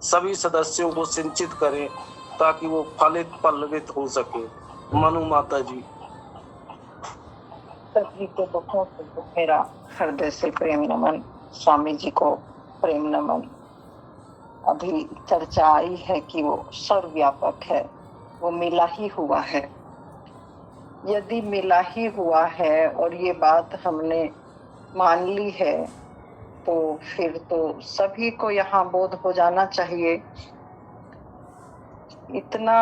सभी सदस्यों को सिंचित करें ताकि वो फलित पल्लवित हो सके। मनु माता जी। सभी को बहुत मेरा हृदय से प्रेम नमन, स्वामी जी को प्रेम नमन। अभी चर्चा आई है कि वो सर्वव्यापक है, वो मिला ही हुआ है। यदि मिला ही हुआ है और ये बात हमने मान ली है तो फिर तो सभी को यहाँ बोध हो जाना चाहिए। इतना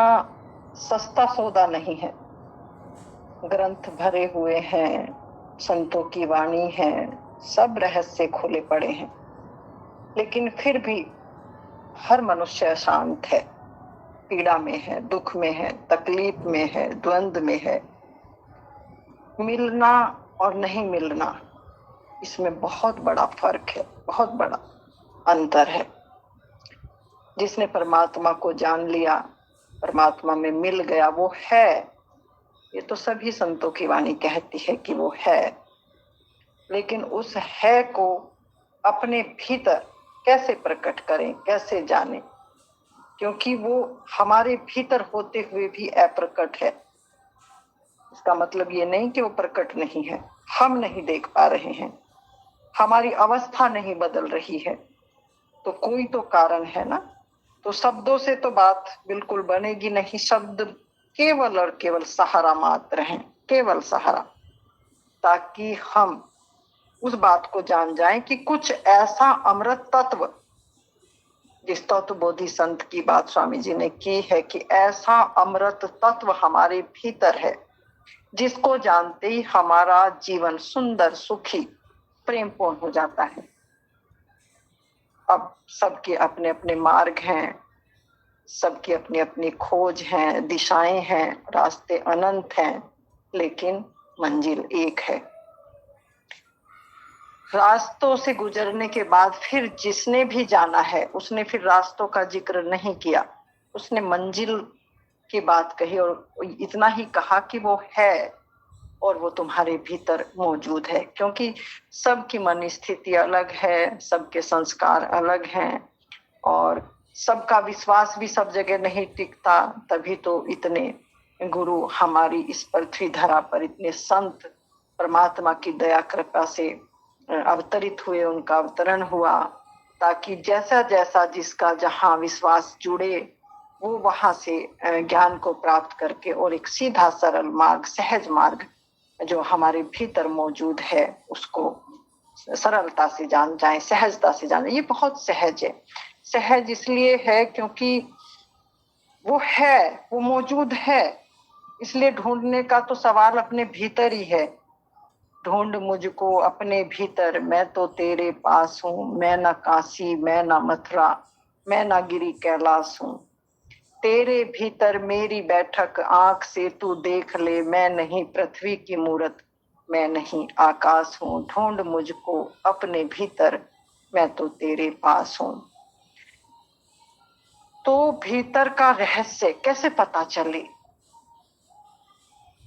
सस्ता सौदा नहीं है। ग्रंथ भरे हुए हैं, संतों की वाणी है, सब रहस्य खुले पड़े हैं, लेकिन फिर भी हर मनुष्य अशांत है, पीड़ा में है, दुख में है, तकलीफ में है, द्वंद्व में है। मिलना और नहीं मिलना, इसमें बहुत बड़ा फर्क है, बहुत बड़ा अंतर है। जिसने परमात्मा को जान लिया, परमात्मा में मिल गया, वो है। ये तो सभी संतों की वाणी कहती है कि वो है, लेकिन उस है को अपने भीतर कैसे प्रकट करें, कैसे जानें? क्योंकि वो हमारे भीतर होते हुए भी अप्रकट है। इसका मतलब ये नहीं कि वो प्रकट नहीं है, हम नहीं देख पा रहे हैं, हमारी अवस्था नहीं बदल रही है, तो कोई तो कारण है ना। तो शब्दों से तो बात बिल्कुल बनेगी नहीं। शब्द केवल और केवल सहारा मात्र हैं, केवल सहारा, ताकि हम उस बात को जान जाएं कि कुछ ऐसा अमृत तत्व, जिस तत्व बोधि संत की बात स्वामी जी ने की है कि ऐसा अमृत तत्व हमारे भीतर है, जिसको जानते ही हमारा जीवन सुंदर, सुखी, प्रेमपूर्ण हो जाता है। अब सबके अपने अपने मार्ग हैं, सबकी अपनी अपनी खोज हैं, दिशाएं हैं, रास्ते अनंत हैं, लेकिन मंजिल एक है। रास्तों से गुजरने के बाद फिर जिसने भी जाना है, उसने फिर रास्तों का जिक्र नहीं किया, उसने मंजिल की बात कही और इतना ही कहा कि वो है और वो तुम्हारे भीतर मौजूद है। क्योंकि सबकी मन स्थिति अलग है, सबके संस्कार अलग हैं और सबका विश्वास भी सब जगह नहीं टिकता। तभी तो इतने गुरु हमारी इस पृथ्वी धरा पर, इतने संत परमात्मा की दया कृपा से अवतरित हुए, उनका अवतरण हुआ, ताकि जैसा जैसा जिसका जहाँ विश्वास जुड़े, वो वहां से ज्ञान को प्राप्त करके और एक सीधा सरल मार्ग, सहज मार्ग जो हमारे भीतर मौजूद है, उसको सरलता से जान जाए, सहजता से जाने। ये बहुत सहज है। सहज इसलिए है क्योंकि वो है, वो मौजूद है, इसलिए ढूंढने का तो सवाल अपने भीतर ही है। ढूंढ मुझको अपने भीतर, मैं तो तेरे पास हूँ। मैं ना काशी, मैं ना मथुरा, मैं ना गिरी कैलाश हूँ। तेरे भीतर मेरी बैठक, आंख से तू देख ले। मैं नहीं पृथ्वी की मूरत, मैं नहीं आकाश हूँ। ढूंढ मुझको अपने भीतर, मैं तो तेरे पास हूँ। तो भीतर का रहस्य कैसे पता चले?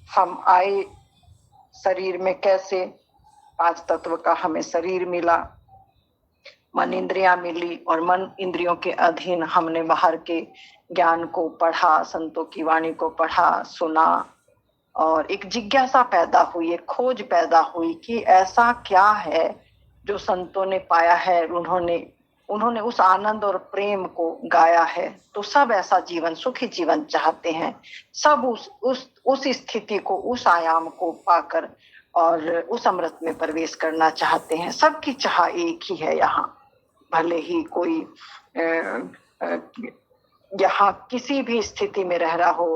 हम आए शरीर में कैसे? 5 तत्व का हमें शरीर मिला, मन इंद्रियां मिली और मन इंद्रियों के अधीन हमने बाहर के ज्ञान को पढ़ा, संतों की वाणी को पढ़ा, सुना और एक जिज्ञासा पैदा हुई, एक खोज पैदा हुई कि ऐसा क्या है जो संतों ने पाया है। उन्होंने उस आनंद और प्रेम को गाया है। तो सब ऐसा जीवन, सुखी जीवन चाहते हैं। सब उस स्थिति को, उस आयाम को पाकर और उस अमृत में प्रवेश करना चाहते हैं। सबकी चाह एक ही है यहाँ। भले ही कोई यहाँ किसी भी स्थिति में रह रहा हो,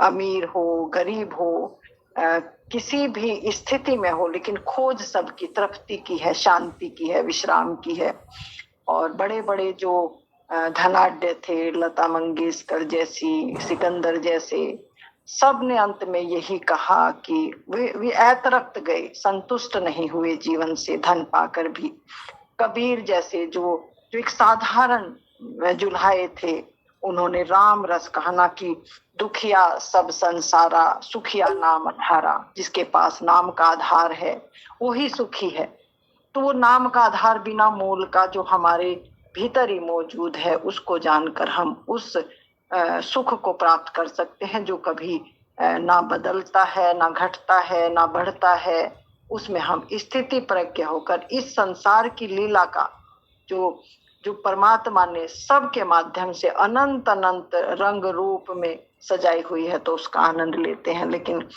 अमीर हो, गरीब हो, किसी भी स्थिति में हो, लेकिन खोज सबकी तृप्ति की है, शांति की है, विश्राम की है। और बड़े बड़े जो धनाढ्य थे, लता मंगेशकर जैसी, सिकंदर जैसे, सब ने अंत में यही कहा कि वे अतृप्त गए, संतुष्ट नहीं हुए जीवन से, धन पाकर भी। कबीर जैसे जो एक साधारण जुल्हाए थे, उन्होंने राम रस कहना कि दुखिया सब संसारा, सुखिया नाम अठारा। जिसके पास नाम का आधार है वही सुखी है। तो वो नाम का आधार बिना मूल का जो हमारे भीतर ही मौजूद है, उसको जानकर हम उस सुख को प्राप्त कर सकते हैं जो कभी ना बदलता है, ना घटता है, ना बढ़ता है। उसमें हम स्थिति प्रज्ञ होकर इस संसार की लीला का जो जो परमात्मा ने सबके माध्यम से अनंत अनंत रंग रूप में सजाई हुई है, तो उसका आनंद लेते हैं। लेकिन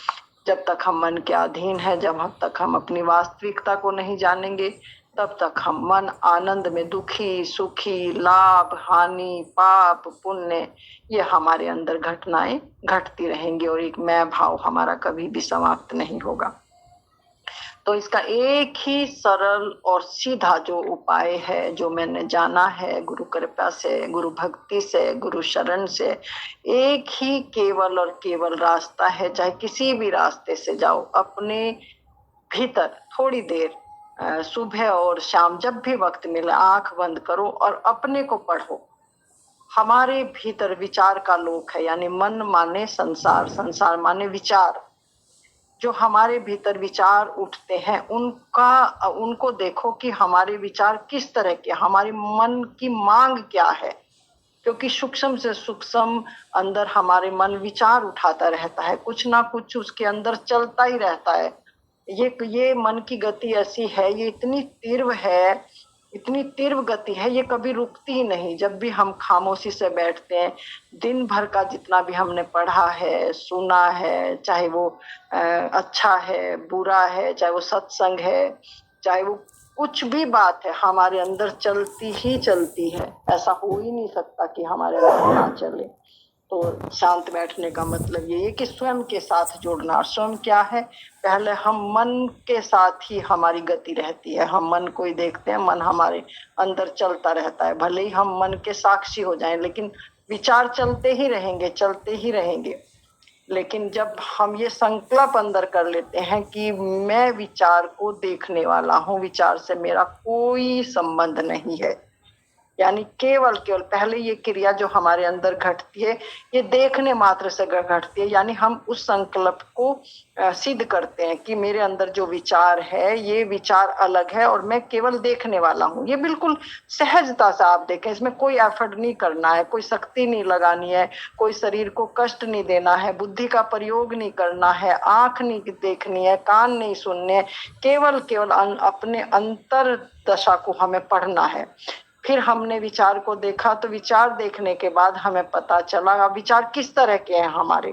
जब तक हम मन के अधीन है, जब तक हम अपनी वास्तविकता को नहीं जानेंगे, तब तक हम मन आनंद में दुखी सुखी, लाभ हानि, पाप पुण्य, ये हमारे अंदर घटनाएं घटती रहेंगी और एक मैं भाव हमारा कभी भी समाप्त नहीं होगा। तो इसका एक ही सरल और सीधा जो उपाय है, जो मैंने जाना है गुरु कृपा से, गुरु भक्ति से, गुरु शरण से, एक ही केवल और केवल रास्ता है। चाहे किसी भी रास्ते से जाओ, अपने भीतर थोड़ी देर सुबह और शाम जब भी वक्त मिले आंख बंद करो और अपने को पढ़ो। हमारे भीतर विचार का लोक है, यानी मन माने संसार, संसार माने विचार। जो हमारे भीतर विचार उठते हैं उनको देखो कि हमारे विचार किस तरह के, हमारे मन की मांग क्या है। क्योंकि सूक्ष्म से सूक्ष्म अंदर हमारे मन विचार उठाता रहता है, कुछ ना कुछ उसके अंदर चलता ही रहता है। ये मन की गति ऐसी है, ये इतनी तीव्र है, इतनी तीव्र गति है, ये कभी रुकती ही नहीं। जब भी हम खामोशी से बैठते हैं, दिन भर का जितना भी हमने पढ़ा है, सुना है, चाहे वो अच्छा है बुरा है, चाहे वो सत्संग है, चाहे वो कुछ भी बात है, हमारे अंदर चलती ही चलती है। ऐसा हो ही नहीं सकता कि हमारे अंदर ना चले। तो शांत बैठने का मतलब ये है कि स्वयं के साथ जुड़ना। स्वयं क्या है? पहले हम मन के साथ ही हमारी गति रहती है। हम मन को ही देखते हैं, मन हमारे अंदर चलता रहता है। भले ही हम मन के साक्षी हो जाएं, लेकिन विचार चलते ही रहेंगे, चलते ही रहेंगे। लेकिन जब हम ये संकल्प अंदर कर लेते हैं कि मैं विचार को देखने वाला हूँ, विचार से मेरा कोई संबंध नहीं है, यानी केवल केवल पहले ये क्रिया जो हमारे अंदर घटती है, ये देखने मात्र से घटती है। यानी हम उस संकल्प को सिद्ध करते हैं कि मेरे अंदर जो विचार है, ये विचार अलग है और मैं केवल देखने वाला हूँ। ये बिल्कुल सहजता से आप देखें, इसमें कोई एफर्ट नहीं करना है, कोई शक्ति नहीं लगानी है, कोई शरीर को कष्ट नहीं देना है, बुद्धि का प्रयोग नहीं करना है, आंख नहीं देखनी है, कान नहीं सुनने हैं, केवल केवल अपने अंतर दशा को हमें पढ़ना है। फिर हमने विचार को देखा, तो विचार देखने के बाद हमें पता चला विचार किस तरह के हैं, हमारे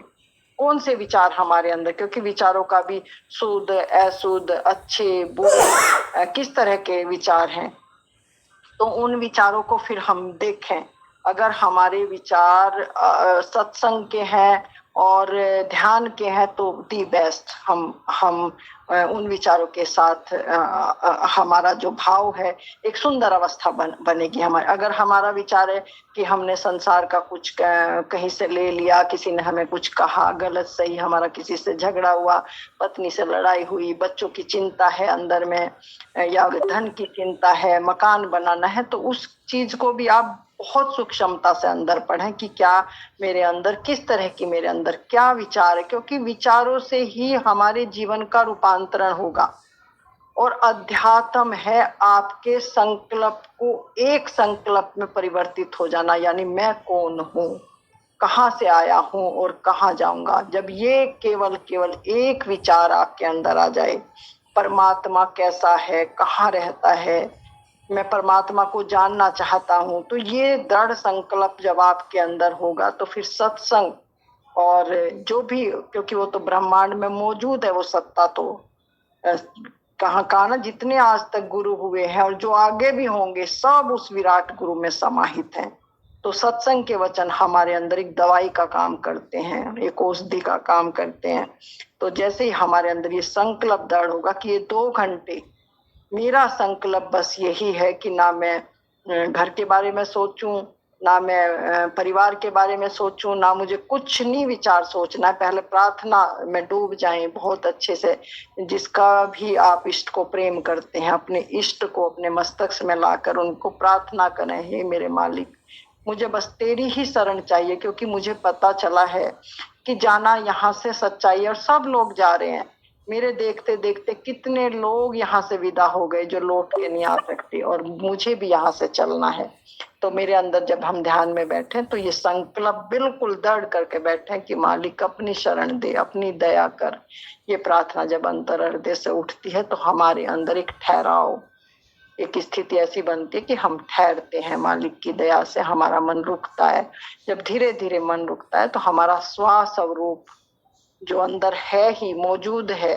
कौन से विचार हमारे अंदर, क्योंकि विचारों का भी शुद्ध अशुद्ध, अच्छे बुरे, किस तरह के विचार हैं। तो उन विचारों को फिर हम देखें। अगर हमारे विचार सत्संग के हैं और ध्यान के हैं, तो दी बेस्ट हम उन विचारों के साथ हमारा जो भाव है, एक सुंदर अवस्था बनेगी हमारे। अगर हमारा विचार है कि हमने संसार का कुछ कहीं से ले लिया, किसी ने हमें कुछ कहा गलत सही, हमारा किसी से झगड़ा हुआ, पत्नी से लड़ाई हुई, बच्चों की चिंता है अंदर में, या धन की चिंता है, मकान बनाना है, तो उस चीज को भी आप बहुत सूक्ष्मता से अंदर पढ़ें कि क्या मेरे अंदर, किस तरह की मेरे अंदर क्या विचार है। क्योंकि विचारों से ही हमारे जीवन का रूपांतरण होगा। और अध्यात्म है आपके संकल्प को एक संकल्प में परिवर्तित हो जाना, यानी मैं कौन हूँ, कहाँ से आया हूँ और कहाँ जाऊंगा। जब ये केवल केवल एक विचार आपके अंदर आ जाए, परमात्मा कैसा है, कहाँ रहता है, मैं परमात्मा को जानना चाहता हूँ, तो ये दृढ़ संकल्प जब आपके अंदर होगा, तो फिर सत्संग और जो भी, क्योंकि वो तो ब्रह्मांड में मौजूद है, वो सत्ता तो कहाँ ना, जितने आज तक गुरु हुए हैं और जो आगे भी होंगे, सब उस विराट गुरु में समाहित हैं। तो सत्संग के वचन हमारे अंदर एक दवाई का काम करते हैं, एक औषधि का काम करते हैं। तो जैसे ही हमारे अंदर ये संकल्प दृढ़ होगा कि ये 2 घंटे मेरा संकल्प बस यही है कि ना मैं घर के बारे में सोचूं, ना मैं परिवार के बारे में सोचूं, ना मुझे कुछ नहीं विचार सोचना है। पहले प्रार्थना में डूब जाएं बहुत अच्छे से। जिसका भी आप इष्ट को प्रेम करते हैं, अपने इष्ट को अपने मस्तक में लाकर उनको प्रार्थना करें, हे मेरे मालिक, मुझे बस तेरी ही शरण चाहिए, क्योंकि मुझे पता चला है कि जाना यहाँ से सच्चाई है और सब लोग जा रहे हैं। मेरे देखते देखते कितने लोग यहाँ से विदा हो गए जो लौट के नहीं आ सकते, और मुझे भी यहाँ से चलना है। तो मेरे अंदर जब हम ध्यान में बैठे तो ये संकल्प बिल्कुल दृढ़ करके बैठे कि मालिक अपनी शरण दे, अपनी दया कर। ये प्रार्थना जब अंतर हृदय से उठती है तो हमारे अंदर एक ठहराव, एक स्थिति ऐसी बनती है कि हम ठहरते हैं। मालिक की दया से हमारा मन रुकता है। जब धीरे धीरे मन रुकता है तो हमारा स्वस्वरूप जो अंदर है ही मौजूद है,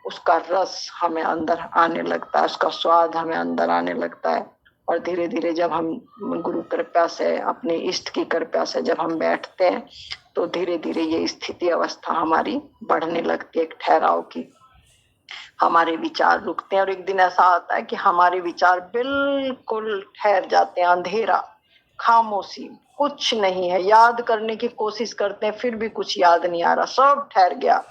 उसका रस हमें अंदर आने लगता है, उसका स्वाद हमें अंदर आने लगता है। और धीरे धीरे जब हम गुरु कृपा से, अपने इष्ट की कृपा से जब हम बैठते हैं तो धीरे धीरे ये स्थिति अवस्था हमारी बढ़ने लगती है, एक ठहराव की। हमारे विचार रुकते हैं और एक दिन ऐसा आता है कि हमारे विचार बिल्कुल ठहर जाते हैं। अंधेरा, खामोशी, कुछ नहीं है। याद करने की कोशिश करते हैं फिर भी कुछ याद नहीं आ रहा, सब ठहर गया,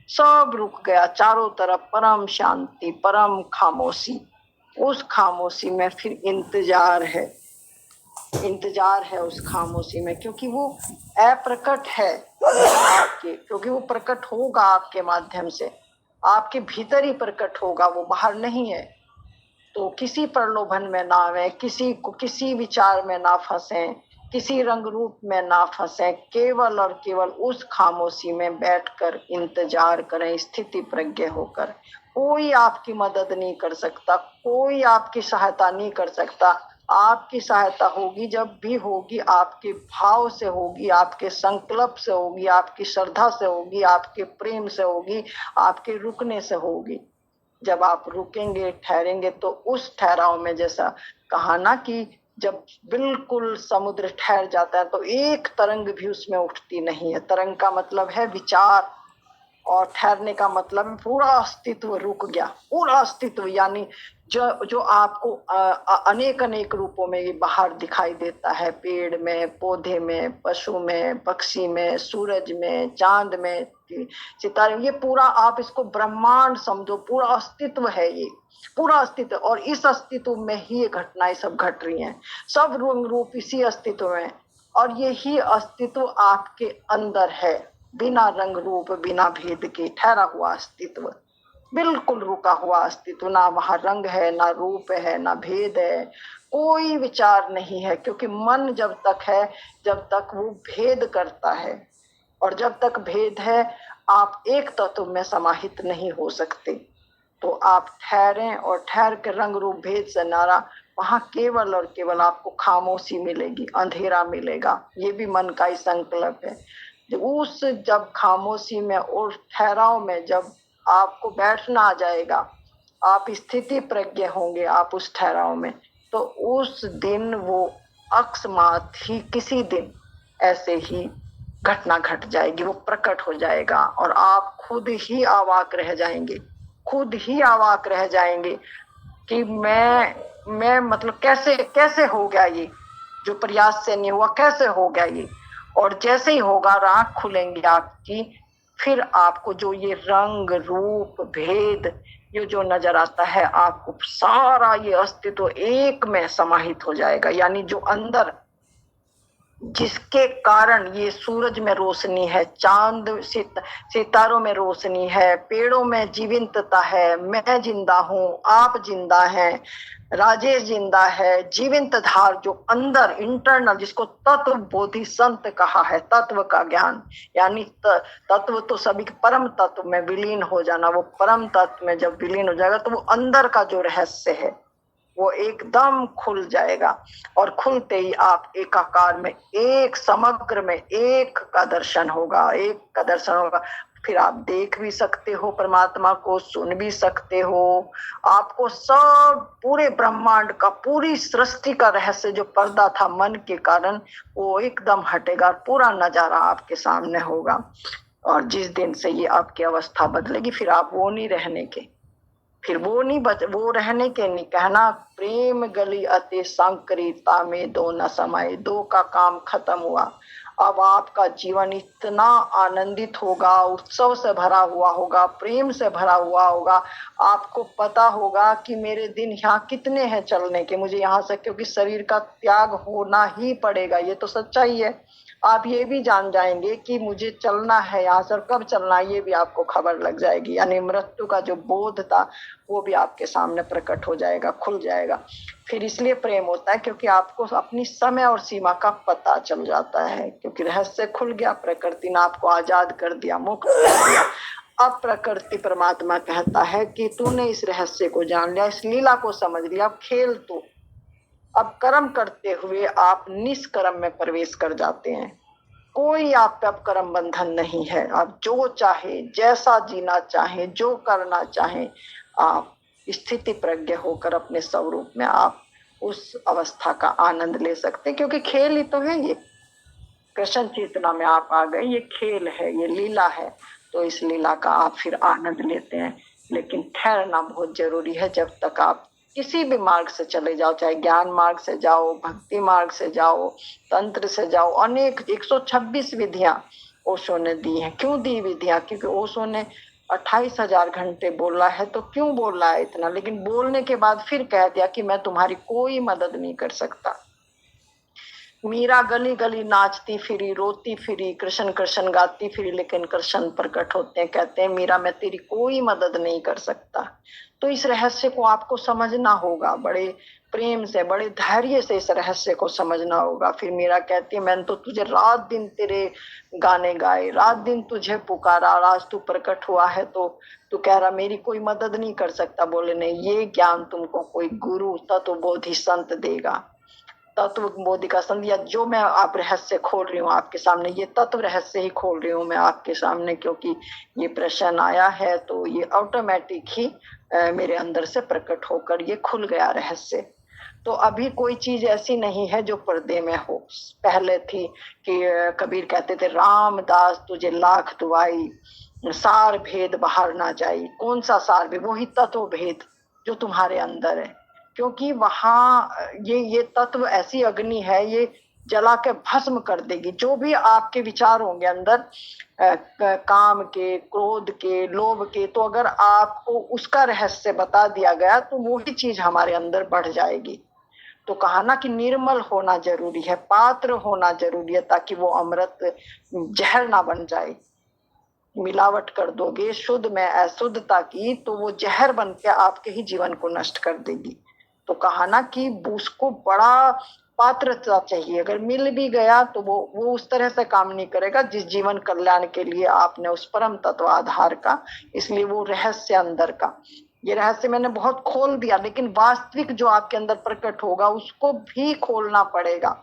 सब रुक गया। चारों तरफ परम शांति, परम खामोशी। उस खामोशी में फिर इंतजार है, इंतजार है उस खामोशी में, क्योंकि वो अप्रकट है आपके, क्योंकि वो प्रकट होगा आपके माध्यम से, आपके भीतर ही प्रकट होगा, वो बाहर नहीं है। तो किसी प्रलोभन में ना आवे, किसी को किसी विचार में ना फंसे, किसी रंग रूप में ना फंसे, केवल और केवल उस खामोशी में बैठकर इंतजार करें, स्थिति प्रज्ञ होकर। कोई आपकी मदद नहीं कर सकता, कोई आपकी सहायता नहीं कर सकता। आपकी सहायता होगी जब भी होगी, आपके भाव से होगी, आपके संकल्प से होगी, आपकी श्रद्धा से होगी, आपके प्रेम से होगी, आपके रुकने से होगी। जब आप रुकेंगे, ठहरेंगे, तो उस ठहराव में, जैसा कहा ना कि जब बिल्कुल समुद्र ठहर जाता है तो एक तरंग भी उसमें उठती नहीं है। तरंग का मतलब है विचार, और ठहरने का मतलब पूरा अस्तित्व रुक गया, पूरा अस्तित्व। यानी जो जो आपको अनेक अनेक रूपों में बाहर दिखाई देता है, पेड़ में, पौधे में, पशु में, पक्षी में, सूरज में, चांद में, सितारे, ये पूरा आप इसको ब्रह्मांड समझो, पूरा अस्तित्व है ये, पूरा अस्तित्व। और इस अस्तित्व में ही ये घटनाएं सब घट रही हैं, सब रंग रूप इसी अस्तित्व में। और यही अस्तित्व आपके अंदर है, बिना रंग रूप, बिना भेद के ठहरा हुआ अस्तित्व, बिल्कुल रुका हुआ अस्तित्व। ना वहां रंग है, ना रूप है, ना भेद है, कोई विचार नहीं है। क्योंकि मन जब तक है, जब तक वो भेद करता है, और जब तक भेद है आप एक तत्व में समाहित नहीं हो सकते। तो आप ठहरें, और ठहर के रंग रूप भेद से नारा, वहां केवल और केवल आपको खामोशी मिलेगी, अंधेरा मिलेगा। ये भी मन का ही संकल्प है। उस जब खामोशी में और ठहराव में जब आपको बैठना आ जाएगा, आप स्थिति प्रज्ञ होंगे, आप उस ठहराव में, तो उस दिन वो अकस्मात ही किसी दिन ऐसे ही घटना घट जाएगी, वो प्रकट हो जाएगा, और आप खुद ही अवाक रह जाएंगे, खुद ही अवाक रह जाएंगे कि मैं मतलब कैसे कैसे हो गया ये, जो प्रयास से नहीं हुआ, कैसे हो गया ये। और जैसे ही होगा, आंख खुलेंगी आपकी, फिर आपको जो ये रंग रूप भेद ये जो नजर आता है, आपको सारा ये अस्तित्व एक में समाहित हो जाएगा। यानी जो अंदर, जिसके कारण ये सूरज में रोशनी है, चांद सितारों में रोशनी है, पेड़ों में जीवंतता है, मैं जिंदा हूँ, आप जिंदा हैं, राजेश जिंदा है, जीवंत धार जो अंदर इंटरनल, जिसको तत्व बोधि संत कहा है, तत्व का ज्ञान। यानी तत्व तो सभी परम तत्व में विलीन हो जाना, वो परम तत्व में जब विलीन हो जाएगा तो वो अंदर का जो रहस्य है वो एकदम खुल जाएगा। और खुलते ही आप एकाकार में, एक समग्र में एक का दर्शन होगा, एक का दर्शन होगा। फिर आप देख भी सकते हो परमात्मा को, सुन भी सकते हो। आपको सब पूरे ब्रह्मांड का, पूरी सृष्टि का रहस्य जो पर्दा था मन के कारण, वो एकदम हटेगा, पूरा नजारा आपके सामने होगा। और जिस दिन से ये आपकी अवस्था बदलेगी, फिर आप वो नहीं रहने के, फिर वो रहने के नहीं। कहना प्रेम गली अति संकरीता में दो न समाये, दो का काम खत्म हुआ। अब आपका जीवन इतना आनंदित होगा, उत्सव से भरा हुआ होगा, प्रेम से भरा हुआ होगा। आपको पता होगा कि मेरे दिन यहाँ कितने हैं चलने के, मुझे यहाँ से, क्योंकि शरीर का त्याग होना ही पड़ेगा, ये तो सच्चाई है। आप ये भी जान जाएंगे कि मुझे चलना है यहाँ से, और कब चलना है ये भी आपको खबर लग जाएगी। यानी मृत्यु का जो बोध था वो भी आपके सामने प्रकट हो जाएगा, खुल जाएगा। फिर इसलिए प्रेम होता है क्योंकि आपको अपनी समय और सीमा का पता चल जाता है, क्योंकि रहस्य खुल गया, प्रकृति ने आपको आजाद कर दिया, मुक्त कर दिया। अब प्रकृति परमात्मा कहता है कि तूने इस रहस्य को जान लिया, इस लीला को समझ लिया, अब खेल तू। अब कर्म करते हुए आप निष्कर्म में प्रवेश कर जाते हैं। कोई आप पे अब कर्म बंधन नहीं है। आप जो चाहे, जैसा जीना चाहे, जो करना चाहे, आप स्थिति प्रज्ञ होकर अपने स्वरूप में आप उस अवस्था का आनंद ले सकते हैं, क्योंकि खेल ही तो है ये। कृष्ण चेतना में आप आ गए, ये खेल है, ये लीला है, तो इस लीला का आप फिर आनंद लेते हैं। लेकिन ठहरना बहुत जरूरी है। जब तक आप किसी भी मार्ग से चले जाओ, चाहे ज्ञान मार्ग से जाओ, भक्ति मार्ग से जाओ, तंत्र से जाओ, अनेक 126 विधियां ओशो ने दी हैं। क्यों दी विधियां? क्योंकि ओशो ने 28,000 घंटे बोला है, तो क्यों बोल रहा है इतना? लेकिन बोलने के बाद फिर कह दिया कि मैं तुम्हारी कोई मदद नहीं कर सकता। मीरा गली गली नाचती फिरी, रोती फिरी, कृष्ण कृष्ण गाती फिरी, लेकिन कृष्ण प्रकट होते हैं, कहते हैं मीरा मैं तेरी कोई मदद नहीं कर सकता। तो इस रहस्य को आपको समझना होगा, बड़े प्रेम से, बड़े धैर्य से इस रहस्य को समझना होगा। फिर मीरा कहती है मैंने तो तुझे रात दिन तेरे गाने गाए, रात दिन तुझे पुकारा, और आज तू प्रकट हुआ है तो तू कह रहा मेरी कोई मदद नहीं कर सकता। बोले नहीं, ये ज्ञान तुमको कोई गुरु तत्वबोधि संत देगा। तत्व बोधि का संत, या जो मैं आप रहस्य खोल रही हूँ आपके सामने, ये तत्व रहस्य ही खोल रही हूँ मैं आपके सामने, क्योंकि ये प्रश्न आया है तो ये ऑटोमेटिक ही मेरे अंदर से प्रकट होकर ये खुल गया रहस्य। तो अभी कोई चीज ऐसी नहीं है जो पर्दे में हो। पहले थी कि कबीर कहते थे रामदास तुझे लाख दुआई, सार भेद बाहर ना जाई। कौन सा सार भेद? वही तत्व भेद जो तुम्हारे अंदर है, क्योंकि वहां ये तत्व ऐसी अग्नि है, ये जला के भस्म कर देगी। जो भी आपके विचार होंगे अंदर काम के, क्रोध के, लोभ के, तो अगर आपको उसका रहस्य बता दिया गया तो वही चीज हमारे अंदर बढ़ जाएगी। तो कहा ना कि निर्मल होना जरूरी है, पात्र होना जरूरी है, ताकि वो अमृत जहर ना बन जाए। मिलावट कर दोगे शुद्ध में अशुद्धता की, तो वो जहर बन के आपके ही जीवन को नष्ट कर देगी। तो कहा ना कि उसको बड़ा पात्रता चाहिए, अगर मिल भी गया तो वो उस तरह से काम नहीं करेगा जिस जीवन कल्याण के लिए आपने उस परम तत्व आधार का। इसलिए वो रहस्य अंदर का, ये रहस्य मैंने बहुत खोल दिया, लेकिन वास्तविक जो आपके अंदर प्रकट होगा उसको भी खोलना पड़ेगा।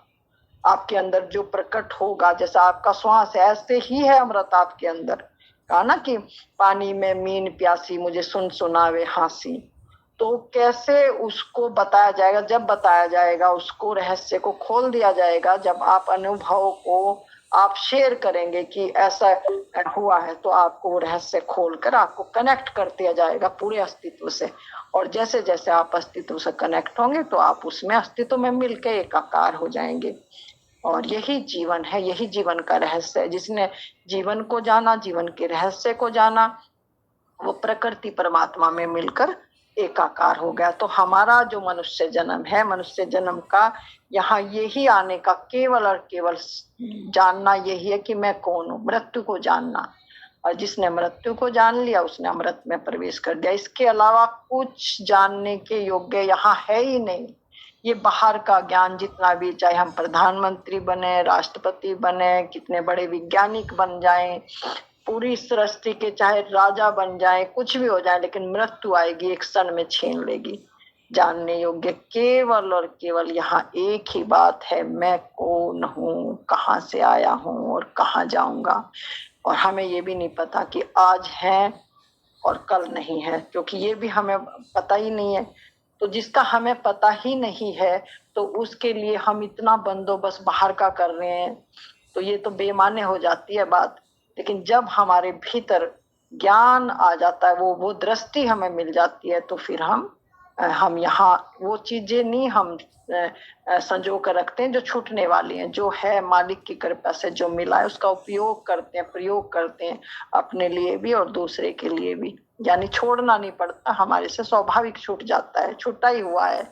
आपके अंदर जो प्रकट होगा, जैसा आपका श्वास है ऐसे ही है अमृत आपके अंदर। कहा ना कि पानी में मीन प्यासी, मुझे सुन सुनावे हासी। तो कैसे उसको बताया जाएगा? जब बताया जाएगा, उसको रहस्य को खोल दिया जाएगा, जब आप अनुभव को आप शेयर करेंगे कि ऐसा हुआ है, तो आपको वो रहस्य खोलकर आपको कनेक्ट कर दिया जाएगा पूरे अस्तित्व से। और जैसे जैसे आप अस्तित्व से कनेक्ट होंगे तो आप उसमें अस्तित्व में मिलकर एकाकार हो जाएंगे। और यही जीवन है, यही जीवन का रहस्य है। जिसने जीवन को जाना, जीवन के रहस्य को जाना, वो प्रकृति परमात्मा में मिलकर एकाकार हो गया। तो हमारा जो मनुष्य जन्म है, मनुष्य जन्म का यहाँ यही आने का केवल और केवल जानना यही है कि मैं कौन हूँ, मृत्यु को जानना। और जिसने मृत्यु को जान लिया उसने अमृत में प्रवेश कर दिया। इसके अलावा कुछ जानने के योग्य यहाँ है ही नहीं। ये बाहर का ज्ञान जितना भी, चाहे हम प्रधानमंत्री बने, राष्ट्रपति बने, कितने बड़े वैज्ञानिक बन जाएं, पूरी सृष्टि के चाहे राजा बन जाए, कुछ भी हो जाए, लेकिन मृत्यु आएगी, एक क्षण में छीन लेगी। जानने योग्य केवल और केवल यहाँ एक ही बात है, मैं कौन हूँ, कहाँ से आया हूँ और कहाँ जाऊंगा। और हमें ये भी नहीं पता कि आज है और कल नहीं है, क्योंकि ये भी हमें पता ही नहीं है। तो जिसका हमें पता ही नहीं है, तो उसके लिए हम इतना बंदोबस्त बाहर का कर रहे हैं, तो ये तो बेमाने हो जाती है बात। लेकिन जब हमारे भीतर ज्ञान आ जाता है, वो दृष्टि हमें मिल जाती है, तो फिर हम यहाँ वो चीजें नहीं हम संजो कर रखते हैं जो छूटने वाली हैं। जो है मालिक की कृपा से जो मिला है उसका उपयोग करते हैं, प्रयोग करते हैं, अपने लिए भी और दूसरे के लिए भी। यानी छोड़ना नहीं पड़ता, हमारे से स्वाभाविक छूट जाता है, छूटा ही हुआ है।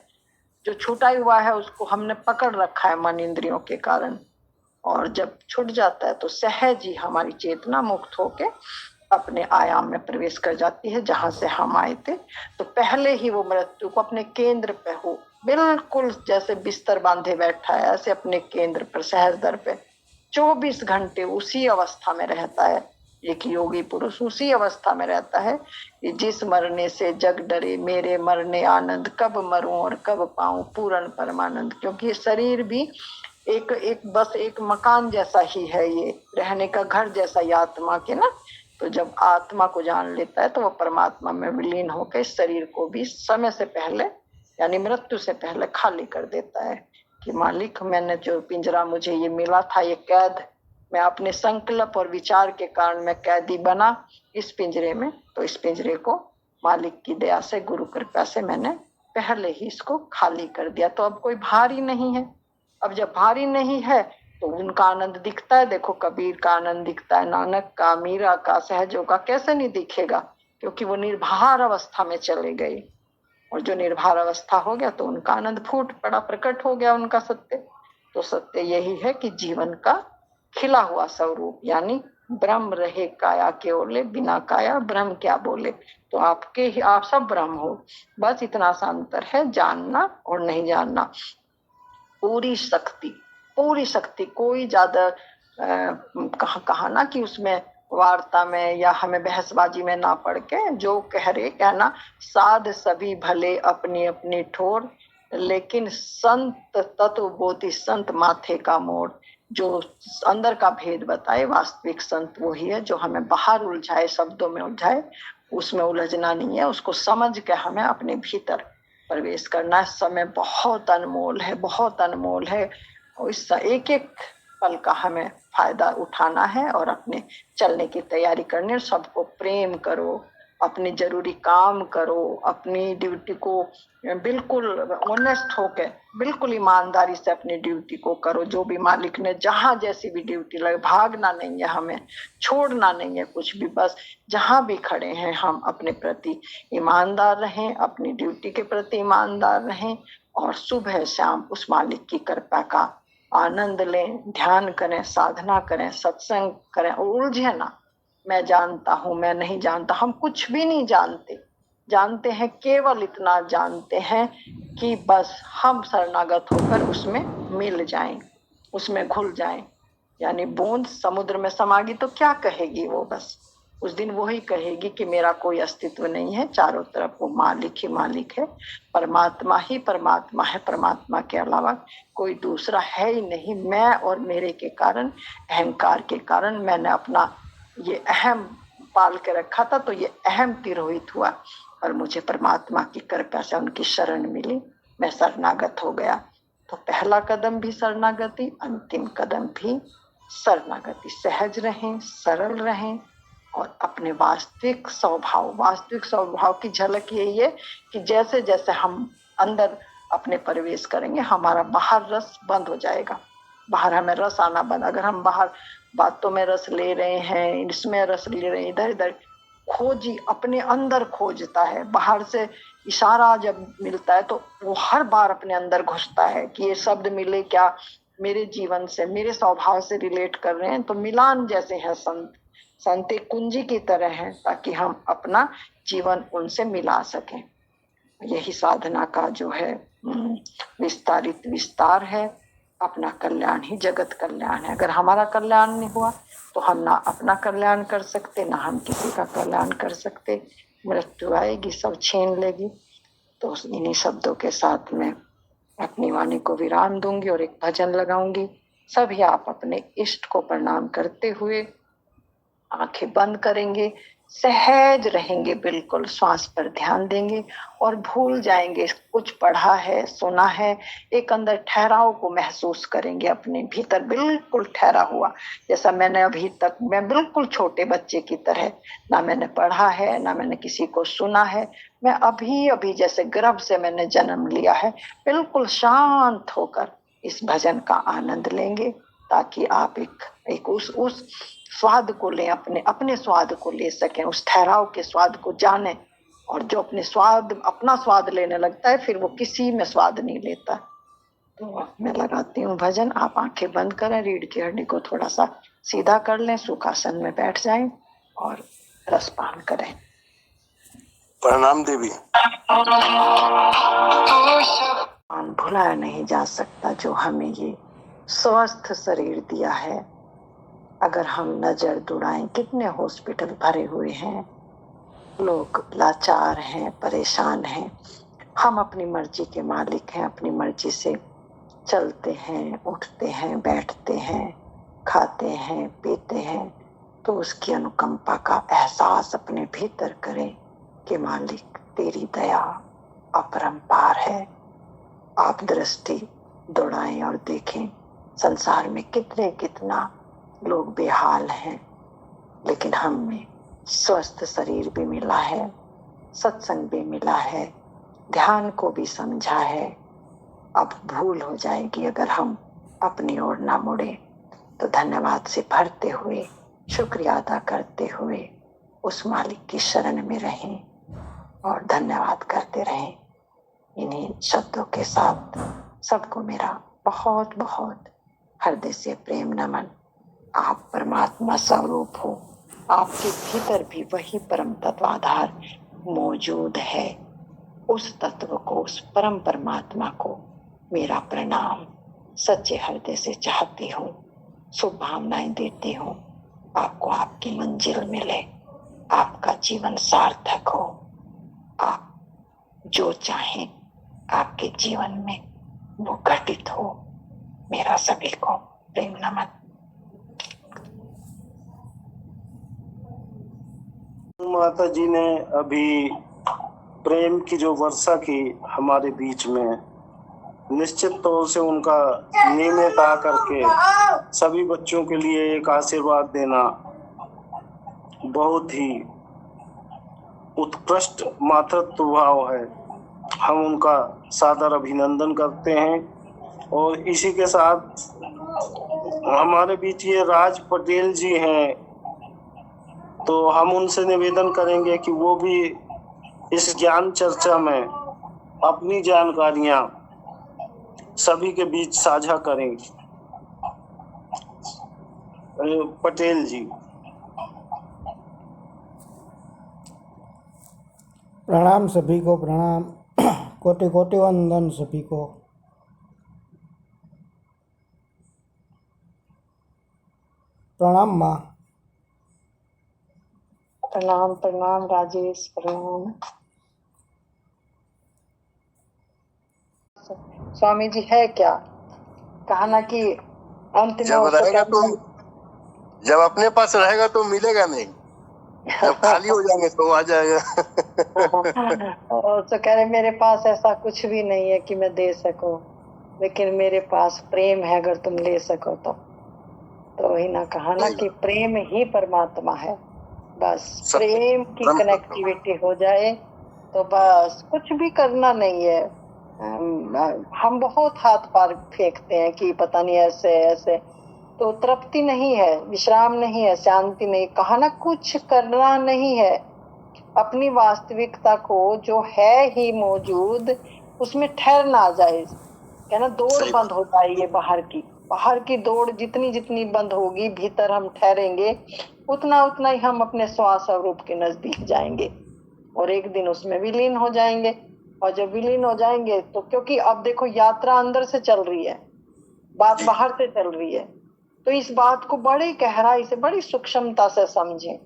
जो छूटा ही हुआ है उसको हमने पकड़ रखा है मन इंद्रियों के कारण। और जब छूट जाता है तो सहज ही हमारी चेतना मुक्त होके अपने आयाम में प्रवेश कर जाती है जहां से हम आए थे। तो पहले ही वो मृत्यु को अपने केंद्र पे हो, बिल्कुल जैसे बिस्तर बांधे बैठा है ऐसे अपने केंद्र पर सहज दर पे 24 घंटे उसी अवस्था में रहता है। एक योगी पुरुष उसी अवस्था में रहता है कि जिस मरने से जग डरे मेरे मरने आनंद, कब मरूं और कब पाऊं पूर्ण परमानंद। क्योंकि ये शरीर भी एक एक बस एक मकान जैसा ही है, ये रहने का घर जैसा ही आत्मा के ना। तो जब आत्मा को जान लेता है तो वो परमात्मा में विलीन होकर इस शरीर को भी समय से पहले यानी मृत्यु से पहले खाली कर देता है कि मालिक मैंने जो पिंजरा मुझे ये मिला था, ये कैद मैं अपने संकल्प और विचार के कारण मैं कैदी बना इस पिंजरे में, तो इस पिंजरे को मालिक की दया से गुरु कृपा से मैंने पहले ही इसको खाली कर दिया। तो अब कोई भारी नहीं है। अब जब भारी नहीं है तो उनका आनंद दिखता है। देखो कबीर का आनंद दिखता है, नानक का, मीरा का, सहजों का, कैसे नहीं दिखेगा, क्योंकि वो निर्भर अवस्था में चले गए। और जो निर्भर अवस्था हो गया तो उनका आनंद फूट पड़ा, प्रकट हो गया उनका सत्य। तो सत्य यही है कि जीवन का खिला हुआ स्वरूप यानी ब्रह्म रहे काया के ओले, बिना काया ब्रह्म क्या बोले। तो आपके ही आप सब ब्रह्म हो, बस इतना सा अंतर है जानना और नहीं जानना। पूरी शक्ति, पूरी शक्ति, कोई ज्यादा कहा ना कि उसमें वार्ता में या हमें बहसबाजी में ना पड़ के जो कह रहे कहना, साध सभी भले अपनी अपनी ठोर, लेकिन संत तत्व बोधि संत माथे का मोड़। जो अंदर का भेद बताए वास्तविक संत वही है, जो हमें बाहर उलझाए, शब्दों में उलझाए, उसमें उलझना नहीं है। उसको समझ के हमें अपने भीतर प्रवेश करना है। समय बहुत अनमोल है, बहुत अनमोल है, और इस एक एक पल का हमें फायदा उठाना है और अपने चलने की तैयारी करनी है। सबको प्रेम करो, अपने जरूरी काम करो, अपनी ड्यूटी को बिल्कुल ऑनेस्ट होके, बिल्कुल ईमानदारी से अपनी ड्यूटी को करो। जो भी मालिक ने जहां जैसी भी ड्यूटी लगे, भागना नहीं है हमें, छोड़ना नहीं है कुछ भी, बस जहां भी खड़े हैं हम अपने प्रति ईमानदार रहें, अपनी ड्यूटी के प्रति ईमानदार रहें और सुबह शाम उस मालिक की कृपा का आनंद लें, ध्यान करें, साधना करें, सत्संग करें, उलझे ना। मैं जानता हूं, मैं नहीं जानता, हम कुछ भी नहीं जानते। जानते हैं केवल इतना जानते हैं कि बस हम शरणागत होकर उसमें मिल जाएं, उसमें घुल जाएं। यानी बूंद समुद्र में समागी तो क्या कहेगी वो, बस उस दिन वही कहेगी कि मेरा कोई अस्तित्व नहीं है, चारों तरफ वो मालिक ही मालिक है, परमात्मा ही परमात्मा है, परमात्मा के अलावा कोई दूसरा है ही नहीं। मैं और मेरे के कारण, अहंकार के कारण मैंने अपना ये अहम पाल के रखा था, तो ये अहम तिरोहित हुआ और मुझे परमात्मा की कृपा से उनकी शरण मिली, मैं शरणागत हो गया। तो पहला कदम भी शरणागति, अंतिम कदम भी शरणागति। सहज रहें, सरल रहें और अपने वास्तविक स्वभाव की झलक यही है कि जैसे जैसे हम अंदर अपने प्रवेश करेंगे हमारा बाहर रस बंद हो जाएगा। बाहर हमें रस आना बंद, अगर हम बाहर बातों में रस ले रहे हैं, इसमें रस ले रहे हैं, इधर इधर खोजी अपने अंदर खोजता है। बाहर से इशारा जब मिलता है तो वो हर बार अपने अंदर घुसता है कि ये शब्द मिले क्या मेरे जीवन से, मेरे स्वभाव से रिलेट कर रहे हैं। तो मिलान जैसे है संत एक कुंजी की तरह है, ताकि हम अपना जीवन उनसे मिला सकें। यही साधना का जो है विस्तारित विस्तार है। अपना कल्याण ही जगत कल्याण है। अगर हमारा कल्याण नहीं हुआ तो हम ना अपना कल्याण कर सकते, ना हम किसी का कल्याण कर सकते। मृत्यु आएगी, सब छीन लेगी। तो इन्हीं शब्दों के साथ में अपनी वाणी को विराम दूंगी और एक भजन लगाऊंगी। सभी आप अपने इष्ट को प्रणाम करते हुए आंखें बंद करेंगे, सहज रहेंगे, बिल्कुल श्वास पर ध्यान देंगे और भूल जाएंगे कुछ पढ़ा है, सुना है। एक अंदर ठहराव को महसूस करेंगे अपने भीतर, बिल्कुल ठहरा हुआ। जैसा मैंने अभी तक, मैं बिल्कुल छोटे बच्चे की तरह, ना मैंने पढ़ा है, ना मैंने किसी को सुना है, मैं अभी अभी जैसे गर्भ से मैंने जन्म लिया है, बिल्कुल शांत होकर इस भजन का आनंद लेंगे, ताकि आप एक उस स्वाद को लें, अपने स्वाद को ले सकें, उस ठहराव के स्वाद को जाने। और जो अपना स्वाद लेने लगता है फिर वो किसी में स्वाद नहीं लेता। तो मैं लगाती हूँ भजन। आप आंखें बंद करें, रीढ़ की हड्डी को थोड़ा सा सीधा कर लें, सुखासन में बैठ जाएं और रसपान करें। प्रणाम देवी। भुलाया नहीं जा सकता जो हमें ये स्वस्थ शरीर दिया है। अगर हम नजर दुड़ाएं, कितने हॉस्पिटल भरे हुए हैं, लोग लाचार हैं, परेशान हैं। हम अपनी मर्जी के मालिक हैं, अपनी मर्जी से चलते हैं, उठते हैं, बैठते हैं, खाते हैं, पीते हैं। तो उसकी अनुकंपा का एहसास अपने भीतर करें कि मालिक तेरी दया अपरंपार है। आप दृष्टि दौड़ाएं और देखें संसार में कितना लोग बेहाल हैं, लेकिन हमें स्वस्थ शरीर भी मिला है, सत्संग भी मिला है, ध्यान को भी समझा है। अब भूल हो जाएगी अगर हम अपनी ओर ना मुड़े। तो धन्यवाद से भरते हुए, शुक्रिया अदा करते हुए उस मालिक की शरण में रहें और धन्यवाद करते रहें। इन्हीं शब्दों के साथ सबको मेरा बहुत बहुत हृदय से प्रेम नमन। आप परमात्मा स्वरूप हो, आपके भीतर भी वही परम तत्वाधार मौजूद है। उस तत्व को, उस परम परमात्मा को मेरा प्रणाम सच्चे हृदय से चाहती हूँ, शुभकामनाएं देती हूँ। आपको आपकी मंजिल मिले, आपका जीवन सार्थक हो, आप जो चाहें आपके जीवन में वो घटित हो। मेरा सभी को प्रेम नमन। माता जी ने अभी प्रेम की जो वर्षा की हमारे बीच में, निश्चित तौर से उनका नियमित आकर के सभी बच्चों के लिए एक आशीर्वाद देना बहुत ही उत्कृष्ट मातृत्व भाव है। हम उनका सादर अभिनंदन करते हैं। और इसी के साथ हमारे बीच ये राज पटेल जी हैं, तो हम उनसे निवेदन करेंगे कि वो भी इस ज्ञान चर्चा में अपनी जानकारियां सभी के बीच साझा करें। पटेल जी। प्रणाम सभी को, प्रणाम। कोटि कोटि वंदन सभी को। प्रणाम माँ। प्रणाम प्रणाम राजेश, प्रणाम। स्वामी जी है क्या, कहा ना कि अंत में जब रहेगा तो, जब अपने पास रहेगा तो मिलेगा नहीं, जब खाली हो जाएंगे तो आ जाएगा। और तो कह रहे मेरे पास ऐसा कुछ भी नहीं है कि मैं दे सकूं, लेकिन मेरे पास प्रेम है, अगर तुम ले सको तो वही ना कहा ना कि प्रेम ही परमात्मा है। बस प्रेम की कनेक्टिविटी हो जाए तो बस कुछ भी करना नहीं है। हम बहुत हाथ पार फेंकते हैं कि पता नहीं ऐसे ऐसे, तो तृप्ति नहीं है, विश्राम नहीं है, शांति नहीं। कहा ना कुछ करना नहीं है, अपनी वास्तविकता को जो है ही मौजूद उसमें ठहरना आ जाए। कहना दौड़ बंद हो जाएगी, बाहर की दौड़ जितनी जितनी बंद होगी, भीतर हम ठहरेंगे, उतना उतना ही हम अपने स्वस्वरूप के नजदीक जाएंगे और एक दिन उसमें विलीन हो जाएंगे। और जब विलीन हो जाएंगे तो, क्योंकि अब देखो यात्रा अंदर से चल रही है, बात बाहर से चल रही है, तो इस बात को बड़ी गहराई से, बड़ी सूक्ष्मता से समझें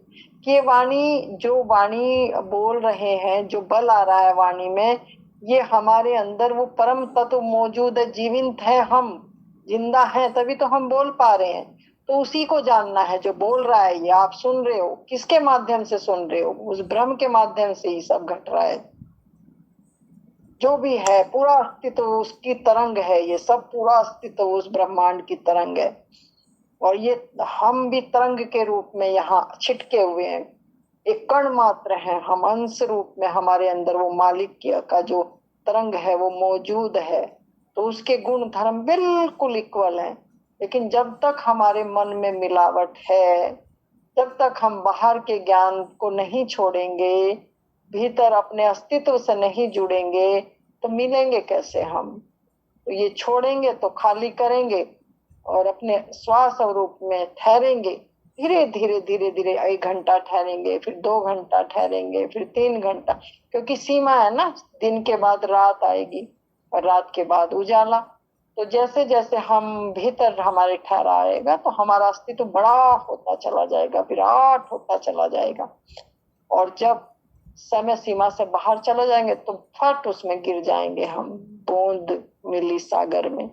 कि ये वाणी, जो वाणी बोल रहे हैं, जो बल आ रहा है वाणी में, ये हमारे अंदर वो परम तत्व मौजूद है, जीवित है, हम जिंदा हैं, तभी तो हम बोल पा रहे हैं। तो उसी को जानना है जो बोल रहा है। ये आप सुन रहे हो, किसके माध्यम से सुन रहे हो? उस ब्रह्म के माध्यम से ही सब घट रहा है। जो भी है पूरा अस्तित्व उसकी तरंग है, ये सब पूरा अस्तित्व उस ब्रह्मांड की तरंग है। और ये हम भी तरंग के रूप में यहाँ छिटके हुए हैं, एक कण मात्र है हम, अंश रूप में हमारे अंदर वो मालिक का जो तरंग है वो मौजूद है। तो उसके गुण धर्म बिल्कुल इक्वल है। लेकिन जब तक हमारे मन में मिलावट है, जब तक हम बाहर के ज्ञान को नहीं छोड़ेंगे, भीतर अपने अस्तित्व से नहीं जुड़ेंगे, तो मिलेंगे कैसे हम? तो ये छोड़ेंगे तो खाली करेंगे और अपने स्वस्वरूप में ठहरेंगे। धीरे धीरे धीरे धीरे 1 घंटा ठहरेंगे, फिर 2 घंटा ठहरेंगे, फिर 3 घंटा, क्योंकि सीमा है ना, दिन के बाद रात आएगी और रात के बाद उजाला। तो जैसे जैसे हम भीतर हमारे ठहराएगा तो हमारा अस्तित्व बड़ा होता चला जाएगा, विराट होता चला जाएगा। और जब समय सीमा से बाहर चले जाएंगे तो फट उसमें गिर जाएंगे हम, बूंद मिली सागर में।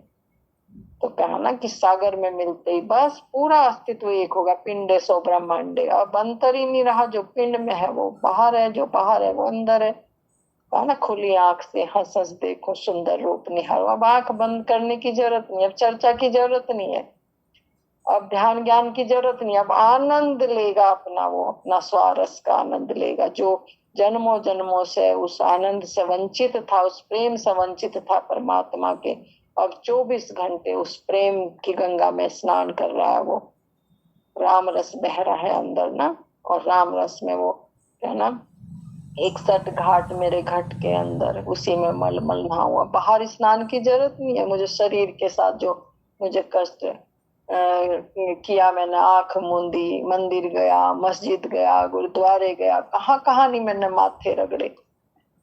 तो कहा ना कि सागर में मिलते ही बस पूरा अस्तित्व एक होगा, पिंडे सो ब्रह्मांडे। अब अंतर ही नहीं रहा, जो पिंड में है वो बाहर है, जो बाहर है वो अंदर है। कहा ना खुली आंख से हंस हंस देखो सुंदर रूप निहारो। अब आंख बंद करने की जरूरत नहीं, अब चर्चा की जरूरत नहीं है, अब ध्यान ज्ञान की जरूरत नहीं, अब आनंद लेगा अपना, वो अपना स्वारस का आनंद लेगा। जो जन्मों जन्मों से उस आनंद से वंचित था, उस प्रेम से वंचित था परमात्मा के, अब 24 घंटे उस प्रेम की गंगा में स्नान कर रहा है। वो राम रस बह रहा है अंदर ना, और राम रस में वो है ना 61 घाट मेरे घट के अंदर, उसी में मल मल नहाऊंगा। बाहर स्नान की जरूरत नहीं है मुझे। शरीर के साथ जो मुझे कष्ट किया मैंने, आंख मूंदी, मंदिर गया, मस्जिद गया, गुरुद्वारे गया, कहाँ कहाँ नहीं मैंने माथे रगड़े,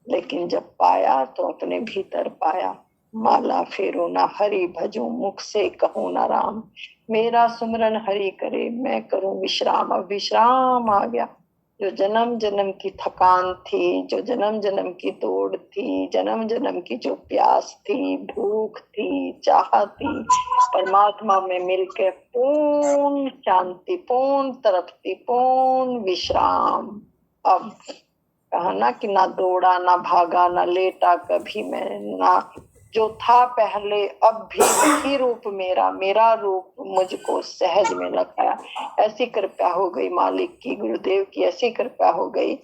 लेकिन जब पाया तो अपने भीतर पाया। माला फेरू ना हरि भजू, मुख से कहूँ ना राम, मेरा सुमरन हरि करे मैं करूं विश्राम। अब विश्राम आ गया। जो जन्म जन्म की थकान थी, जो जन्म जन्म की दौड़ थी, जन्म जन्म की जो प्यास थी, भूख थी, चाह थी, परमात्मा में मिलके पूर्ण शांति, पूर्ण तृप्ति, पूर्ण विश्राम। अब कहा ना कि ना दौड़ा, ना भागा, ना लेटा कभी मैं, ना जो था पहले अब भी वही रूप मेरा, मेरा रूप मुझको सहज में लगाया। ऐसी कृपा हो गई मालिक की, गुरुदेव की ऐसी कृपा हो गई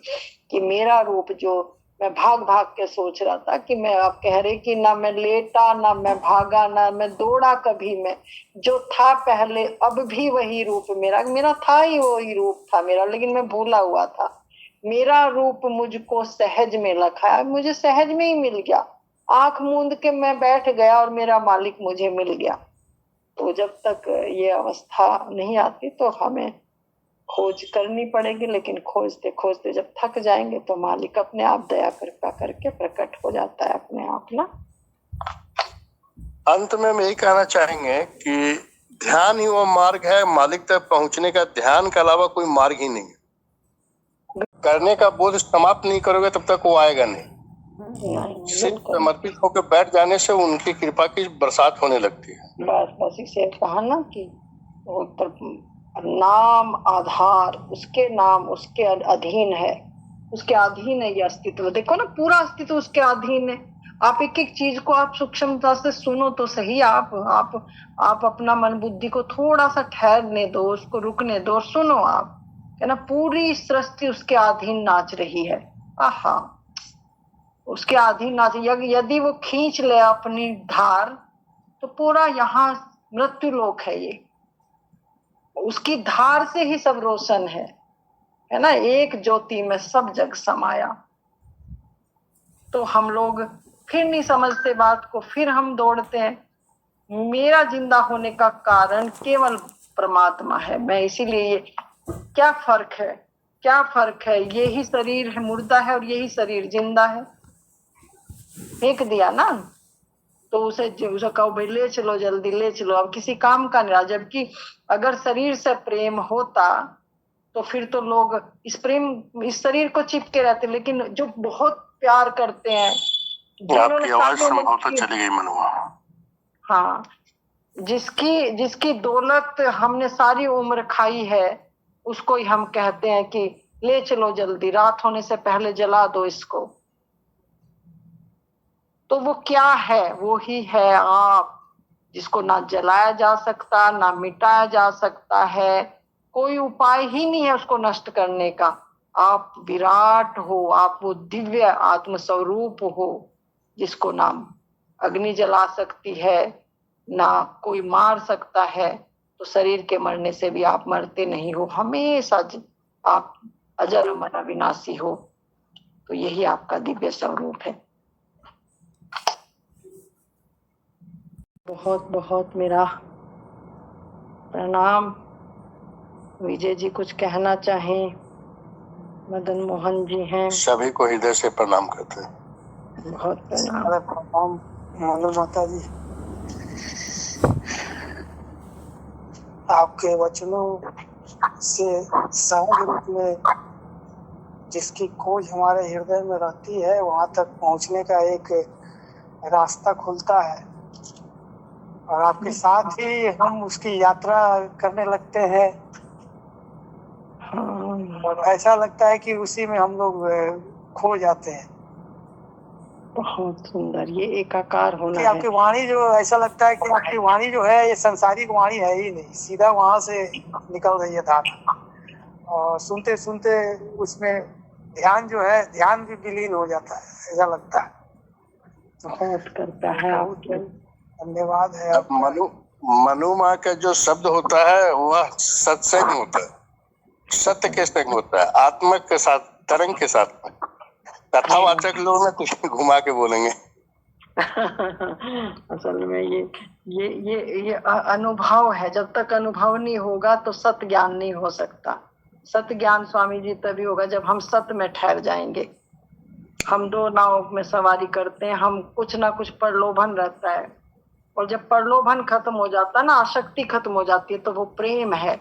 कि मेरा रूप जो मैं भाग भाग के सोच रहा था कि मैं, आप कह रहे कि ना मैं लेटा, ना मैं भागा, ना मैं दौड़ा कभी मैं, जो था पहले अब भी वही रूप मेरा, मेरा था ही वही रूप था मेरा, लेकिन मैं भूला हुआ था। मेरा रूप मुझको सहज में लखाया, मुझे सहज में ही मिल गया। आंख मूंद के मैं बैठ गया और मेरा मालिक मुझे मिल गया। तो जब तक ये अवस्था नहीं आती तो हमें खोज करनी पड़ेगी, लेकिन खोजते खोजते जब थक जाएंगे तो मालिक अपने आप दया कृपा करके प्रकट हो जाता है अपने आप ना। अंत में हम यही कहना चाहेंगे कि ध्यान ही वो मार्ग है मालिक तक पहुंचने का, ध्यान के अलावा कोई मार्ग ही नहीं है। करने का बोध समाप्त नहीं करोगे तब तक वो आएगा नहीं। सिर्फ समर्पित होकर बैठ जाने से उनकी कृपा की बरसात होने लगती है। बस बस इसे कहा ना कि नाम आधार, उसके नाम उसके अधीन है, उसके अधीन है ये अस्तित्व। देखो ना पूरा अस्तित्व उसके अधीन है। आप एक एक चीज को आप सूक्ष्मता से सुनो तो सही। आप अपना मन बुद्धि को थोड़ा सा ठहरने दो, उसको रुकने दो और सुनो आप, है ना, पूरी सृष्टि उसके अधीन नाच रही है। आहा, उसके अधीन नाच। यदि वो खींच ले अपनी धार तो पूरा यहाँ मृत्यु लोक है ये, उसकी धार से ही सब रोशन है ना, एक ज्योति में सब जग समाया। तो हम लोग फिर नहीं समझते बात को, फिर हम दौड़ते हैं। मेरा जिंदा होने का कारण केवल परमात्मा है। मैं इसीलिए ये क्या फर्क है, क्या फर्क है, यही शरीर है मुर्दा है और यही शरीर जिंदा है। फेंक दिया ना तो उसे कहो भाई ले चलो जल्दी ले चलो, अब किसी काम का नहीं रहा। जबकि अगर शरीर से प्रेम होता तो फिर तो लोग इस शरीर को चिपके रहते। लेकिन जो बहुत प्यार करते हैं, आपकी आवाज संभवतः चली गई मनुआ। हाँ, जिसकी दौलत हमने सारी उम्र खाई है, उसको ही हम कहते हैं कि ले चलो जल्दी, रात होने से पहले जला दो इसको। तो वो क्या है? वो ही है आप, जिसको ना जलाया जा सकता ना मिटाया जा सकता है। कोई उपाय ही नहीं है उसको नष्ट करने का। आप विराट हो, आप वो दिव्य आत्म स्वरूप हो जिसको ना अग्नि जला सकती है ना कोई मार सकता है। तो शरीर के मरने से भी आप मरते नहीं हो, हमेशा आप अजर अमर अविनाशी हो। तो यही आपका दिव्य स्वरूप है। बहुत बहुत मेरा प्रणाम। विजय जी कुछ कहना चाहें? मदन मोहन जी हैं, सभी को हृदय से प्रणाम करते हैं। बहुत प्रणाम। प्रणाम मालूम माता जी, आपके वचनों से सहज रूप में जिसकी खोज हमारे हृदय में रहती है वहां तक पहुंचने का एक रास्ता खुलता है और आपके साथ ही हम उसकी यात्रा करने लगते हैं और ऐसा लगता है कि उसी में हम लोग खो जाते हैं। बहुत सुंदर, ये एकाकार होना कि है। आपकी वाणी जो ऐसा लगता है कि आपकी वाणी जो है ये संसारिक वाणी है ही नहीं, सीधा वहां से निकल रही है धारा और सुनते सुनते उसमें ध्यान जो है ध्यान भी विलीन हो जाता है, ऐसा लगता है। बहुत करता है बहुत आपके। धन्यवाद है अब मनु माँ का जो शब्द होता है वह सत्संग होता है, सत्य के संग होता है, आत्मा के साथ, तरंग के साथ। कथावाचक लोग ना कुछ घुमा के बोलेंगे। असल में ये अनुभव है। जब तक अनुभव नहीं होगा तो सत्य ज्ञान नहीं हो सकता। सत्य ज्ञान स्वामी जी तभी होगा जब हम सत्य में ठहर जाएंगे। हम दो नाव में सवारी करते हैं, हम कुछ ना कुछ प्रलोभन रहता है और जब प्रलोभन खत्म हो जाता है ना, आसक्ति खत्म हो जाती है, तो वो प्रेम है,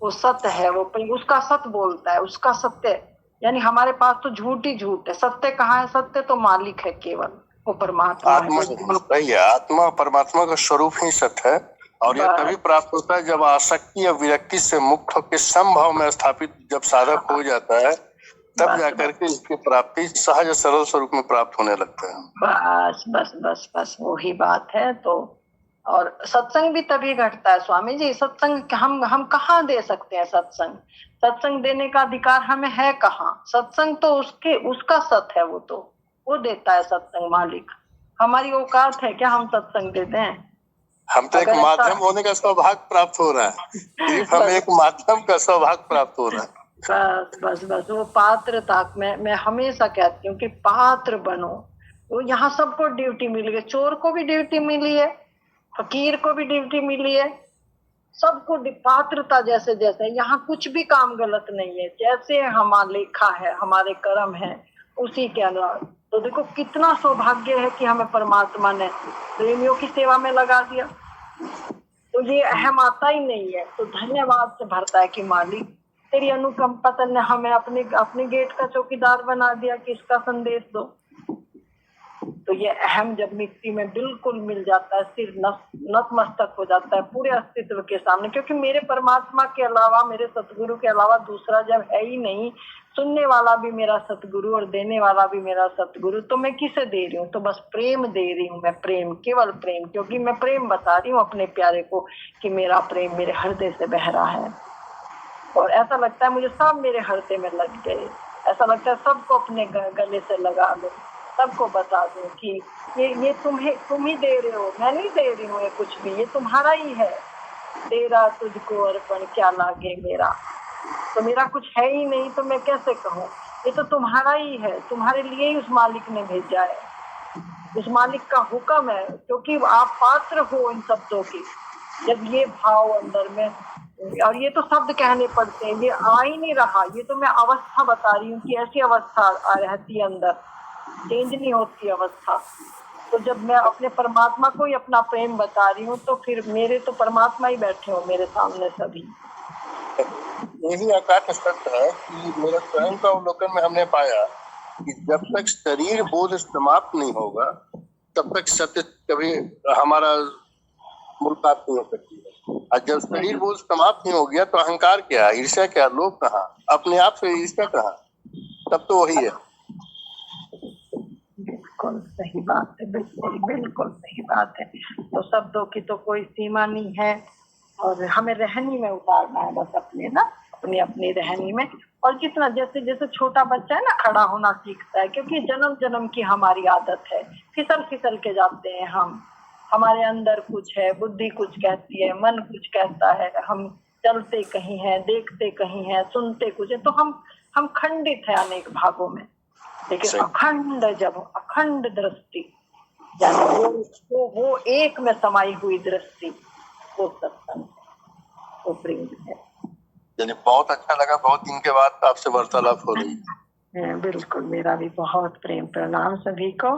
वो सत्य है, वो प्रेम, उसका सत्य बोलता है, उसका सत्य। यानी हमारे पास तो झूठ ही झूठ है, सत्य कहाँ है? सत्य तो मालिक है केवल, वो परमात्मा आत्मा सही है, आत्मा परमात्मा का स्वरूप ही सत्य है और यह तभी प्राप्त होता है जब आसक्ति या विरक्ति से मुक्त होकर समभाव में स्थापित जब साधक हो जाता है, तब जाकर के इसकी प्राप्ति सहज सरल स्वरूप में प्राप्त होने लगता है। बस बस बस बस वही बात है। तो और सत्संग भी तभी घटता है स्वामी जी। सत्संग हम कहाँ दे सकते हैं? सत्संग देने का अधिकार हमें है कहाँ? सत्संग तो उसका सत है, वो देता है सत्संग मालिक। हमारी औकात है क्या हम सत्संग दे दें? हम तो एक माध्यम होने का सौभाग्य प्राप्त हो रहा है, सिर्फ हमें एक माध्यम का सौभाग्य प्राप्त हो रहा है। बस बस बस वो पात्रता, मैं हमेशा कहती हूँ कि पात्र बनो। वो यहाँ सबको ड्यूटी मिल गई, चोर को भी ड्यूटी मिली है, फकीर को भी ड्यूटी मिली है, सबको पात्रता जैसे जैसे। यहाँ कुछ भी काम गलत नहीं है, जैसे हमारा लेखा है, हमारे कर्म है, उसी के अनुसार। तो देखो कितना सौभाग्य है कि हमें परमात्मा ने प्रेमियों की सेवा में लगा दिया। तो ये अहम आता ही नहीं है, तो धन्यवाद से भरता है कि मालिक तेरी अनुकंपा ने हमें अपने गेट का चौकीदार बना दिया कि इसका संदेश दो। तो ये अहम जब मिट्टी में बिल्कुल मिल जाता है, सिर नतमस्तक हो जाता है पूरे अस्तित्व के सामने, क्योंकि मेरे परमात्मा के अलावा, मेरे सतगुरु के अलावा दूसरा जब है ही नहीं, सुनने वाला भी मेरा सतगुरु और देने वाला भी मेरा सतगुरु, तो मैं किसे दे रही हूँ? तो बस प्रेम दे रही हूँ मैं, प्रेम, केवल प्रेम, क्योंकि मैं प्रेम बता रही हूँ अपने प्यारे को कि मेरा प्रेम मेरे हृदय से बह रहा है। और ऐसा लगता है मुझे सब मेरे हृदय में लग गए, ऐसा लगता है सबको अपने गले से लगा लो, सबको बता दो कि ये तुम ही दे रहे हो, मैं नहीं दे रही हूँ ये कुछ भी, ये तुम्हारा ही है। तेरा तुझको अर्पण क्या लागे मेरा, तो मेरा कुछ है ही नहीं, तो मैं कैसे कहूँ? ये तो तुम्हारा ही है, तुम्हारे लिए ही उस मालिक ने भेजा है, उस मालिक का हुक्म है, क्योंकि आप पात्र हो इन शब्दों की। जब ये भाव अंदर में, और ये तो शब्द कहने पड़ते हैं, ये आ ही नहीं रहा, ये तो मैं अवस्था बता रही हूँ कि ऐसी अवस्था रहती है अंदर, चेंज नहीं होती अवस्था। तो जब मैं अपने परमात्मा को ही अपना प्रेम बता रही हूँ, तो फिर मेरे तो परमात्मा ही बैठे हो मेरे सामने सभी। यही अकाट सत्य है कि मेरे स्वयं का अवलोकन में हमने पाया कि जब तक शरीर बोध समाप्त नहीं होगा तब तक सत्य कभी हमारा मुलाकात नहीं हो सकती है। और जब शरीर बोध समाप्त नहीं हो गया तो अहंकार क्या, ईर्ष्या क्या, लोभ कहाँ, अपने आप से ईर्ष्या कहाँ, तब तो वही है। बिल्कुल सही बात है, बिल्कुल बिल्कुल सही बात है। तो शब्दों की तो कोई सीमा नहीं है और हमें रहनी में उतारना है बस अपने ना, अपनी रहनी में। और कितना जैसे जैसे छोटा बच्चा है ना, खड़ा होना सीखता है, क्योंकि जन्म जन्म की हमारी आदत है, फिसल फिसल के जाते हैं हम, हमारे अंदर कुछ है, बुद्धि कुछ कहती है, मन कुछ कहता है, हम चलते कहीं हैं, देखते कहीं हैं, सुनते कुछ है, तो हम खंडित है अनेक भागों में। लेकिन अखंड, जब अखंड दृष्टि, यानी वो एक में समाई हुई दृष्टि, वो सत्संग, वो प्रेम है। यानी बहुत अच्छा लगा, बहुत दिन के बाद आपसे वार्तालाप हो रही है। बिल्कुल, मेरा भी बहुत प्रेम प्रणाम सभी को।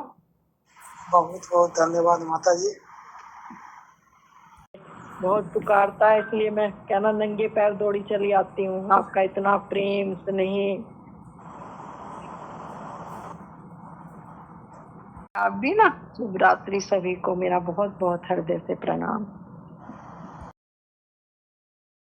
बहुत बहुत धन्यवाद माता जी। बहुत पुकारता है, इसलिए मैं कहना नंगे पैर दौड़ी चली आती हूँ। आपका इतना प्रेम स्नेह, आप भी ना। शुभ रात्रि सभी को, मेरा बहुत बहुत हृदय से प्रणाम।